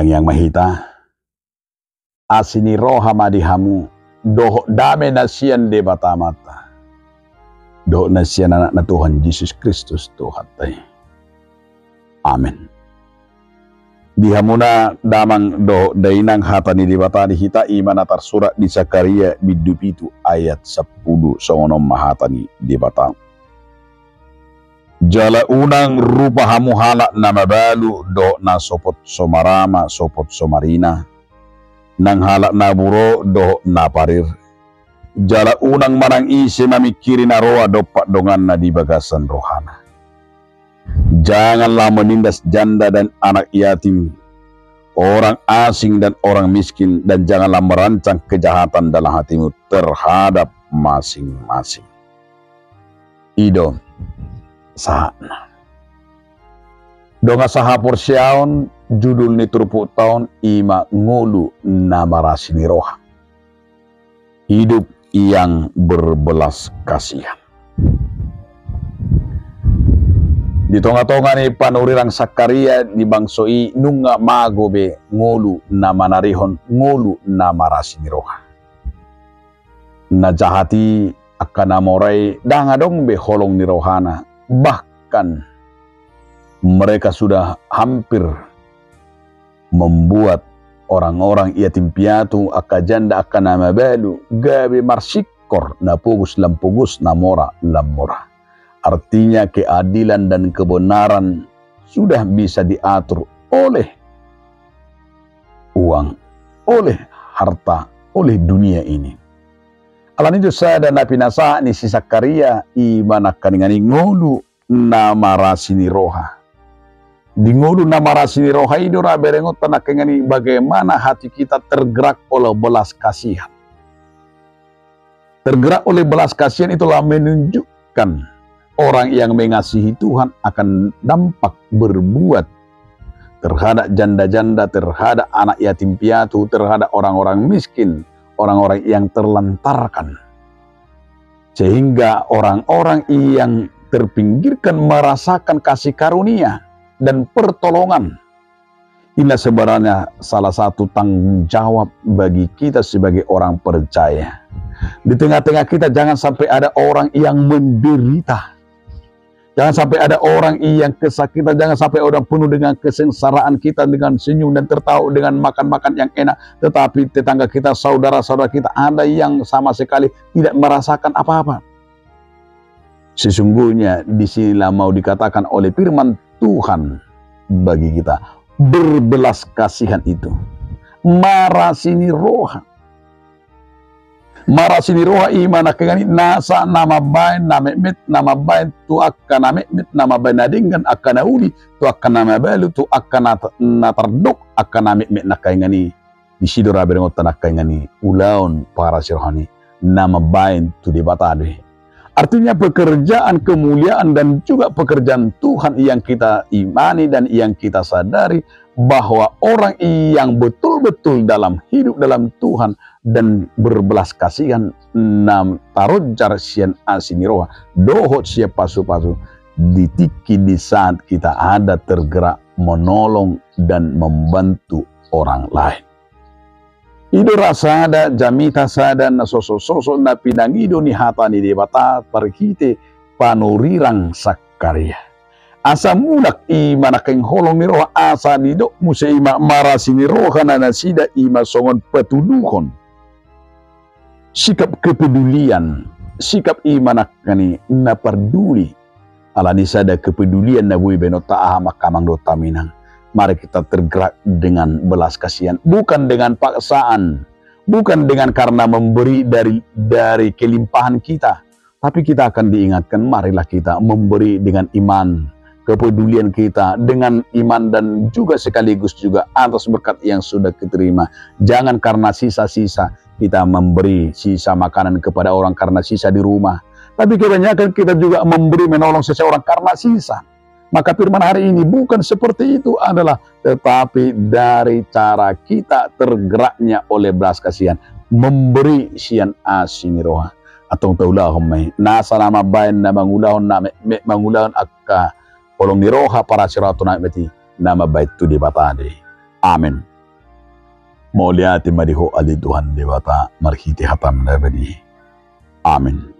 Tang Yang Mahita, asini roha madihamu, doh dame nasian de batamata, doh nasian anak na Tuhan Yesus Kristus Tuhan tay. Amin. Dihamuna damang do dainang hata ni dibata di hita iman atar surat di Zakaria bidupitu ayat 10 songonom mahata ni dibata. Jala unang rupa hamu halak nama balu do na sopot somarama sopot somarina nang halak na buro do na parir. Jala unang manang isi mamikiri na roa dopak dongan na di bagasan rohana. Janganlah menindas janda dan anak yatim, orang asing dan orang miskin, dan janganlah merancang kejahatan dalam hatimu terhadap masing-masing. Ido sahana. Donga sahapur siaon judul ni turupuk tahun ima ngulu namarasi ni roha. Hidup yang berbelas kasihan. Di tonga-tonga ni panurirang Zakaria di bangsoi nunga magobe ngulu namanarihon ngulu namarasi ni roha. Najahati akan namorai dangadong be holong ni rohana. Bahkan mereka sudah hampir membuat orang-orang yatim piatu akajanda akan nama balu gabe marsikor na pugus lampugus namora lamora. Artinya keadilan dan kebenaran sudah bisa diatur oleh uang, oleh harta, oleh dunia ini. Alan itu sada na pinasa ni si Zakaria imanakan ngani ngolu namarasi ni roha. Di ngolu namarasi ni roha itu berengot tanak ngani bagaimana hati kita tergerak oleh belas kasihan. Tergerak oleh belas kasihan itulah menunjukkan orang yang mengasihi Tuhan akan dampak berbuat terhadap janda-janda, terhadap anak yatim piatu, terhadap orang-orang miskin, orang-orang yang terlantarkan. Sehingga orang-orang yang terpinggirkan merasakan kasih karunia dan pertolongan. Inilah sebenarnya salah satu tanggung jawab bagi kita sebagai orang percaya. Di tengah-tengah kita jangan sampai ada orang yang menderita. Jangan sampai ada orang yang kesakitan, jangan sampai orang penuh dengan kesengsaraan kita dengan senyum dan tertawa dengan makan-makan yang enak. Tetapi tetangga kita, saudara-saudara kita ada yang sama sekali tidak merasakan apa-apa. Sesungguhnya disinilah mau dikatakan oleh firman Tuhan bagi kita. Berbelas kasihan itu. Marasini roha. Marasini roha imana kegani nasa nama bain nama mit nama bain tu akan nama mit nama bain nadingkan akan nauli tu akan nama balu tu akan natardok akan nama mit nakengani di sidora berengot nakengani ulaun para sirhani nama bain tu dibatade. Artinya pekerjaan kemuliaan dan juga pekerjaan Tuhan yang kita imani dan yang kita sadari bahwa orang yang betul-betul dalam hidup dalam Tuhan dan berbelas kasihan nam tarojar sian asiniroha dohot siap pasu-pasu ditiki di saat kita ada tergerak menolong dan membantu orang lain. Ido rasa ada jamita sada na sosok-sosok na pinangido ni hata ni debata parkite panurirang Zakaria. Asa mulak manakeng holong ni roha asa nido musa ima marasi ni roha na nasida ima songon petuduhon. Sikap kepedulian, sikap imanakani na perduli. Ala nisada kepedulian na bui benota aha makamang dota minang. Mari kita tergerak dengan belas kasihan, bukan dengan paksaan, bukan dengan karena memberi dari kelimpahan kita, tapi kita akan diingatkan marilah kita memberi dengan iman, kepedulian kita dengan iman dan juga sekaligus juga atas berkat yang sudah diterima. Jangan karena sisa-sisa kita memberi sisa makanan kepada orang karena sisa di rumah, tapi kebanyakan kita juga memberi menolong seseorang karena sisa. Maka firman hari ini bukan seperti itu adalah, tetapi dari cara kita tergeraknya oleh belas kasihan, memberi sian asini roha. Atong taulahom may nasa nama bayan na mangulahon na mangulahon akka olong ni roha para sirato na meti nama bait tu di batade. Amen. Mauliati mariho ali Tuhan dewata marhiti hatam nabadi. Amin.